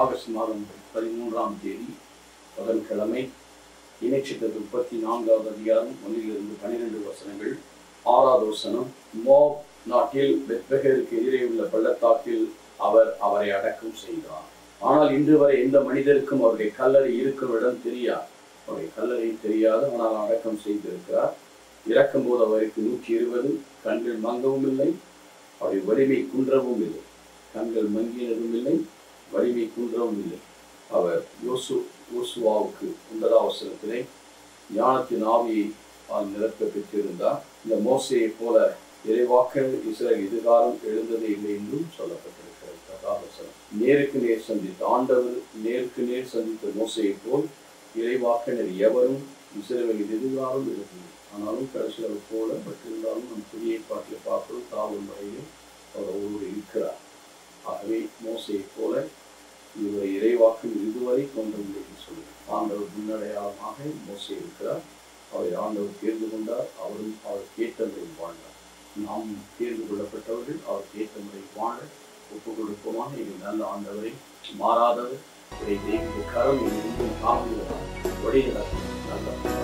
August மாதம் 13ஆம் தேதி புதன்கிழமை. இணைச்சிட்டது 34வது அதிகாரம் 1 12 வசனங்கள். 6வது வசனம். மோப் நாட்டில் பெத்லகேருக்கு எதிரே உள்ள பள்ளத்தாக்கில் அவர் அவரை அடக்கம் செய்தார். ஆனால் இன்று வரை எந்த மனிதருக்கும் அவருடைய கல்லறை இருக்கும் இடம் தெரியாது. அவருடைய கல்லறை தெரியாது, ஆனால் அடக்கம் செய்திருக்கிறார். இறக்கும் போது அவருக்கு 120, கண்கள் மங்கவும் இல்லை, அவருடைய வலிமை குன்றவும் இல்லை. கண்கள் மங்கியதும் இல்லை, வலிமை குன்றவும் இல்லை. அவர் யோசுவாவுக்கு 9வது வசனத்திலே ஞானத்தின் ஆவியை நிரப்ப பெற்றிருந்தார். இந்த மோசையை போல இறைவாக்கினர் இஸ்ரவேல் எதிர்காலம் எழுந்ததே இல்லை என்றும் சொல்லப்பட்டிருக்கிறது. 10வது வசனம். நேருக்கு நேர் சந்தித்த ஆண்டவர் நேருக்கு நேர் சந்தித்த மோசையை போல் இறைவாக்கினர் எவரும் இஸ்ரவேல் எதிர்காலம் எழுந்தது. ஆனாலும் கடைசியாக போல பட்டிருந்தாலும் நம் புதிய பாட்டில் பார்க்கிறோம், தாவல் முறையில் அவர் ஒருவர் இருக்கிறார். ஆகவே மோசையை போல இவரை இறைவாக்கில் இதுவரை தோன்றவில்லை என்று சொல்லி ஆண்டவர் முன்னடையாளமாக மோசை இருக்கிறார். அவரை ஆண்டவர் தேர்ந்து கொண்டார். அவரும் அவர் கேட்ட முறையில் வாழ்ந்தார். நாம் தேர்ந்து கொள்ளப்பட்டவர்கள் அவர் கேட்ட முறையில் வாழ ஒப்புக் கொடுப்போமாக. இது நல்ல ஆண்டவரை மாறாதவர் தெய்வீக கரம் எங்கும் காவல் வழிநடத்தும் நல்ல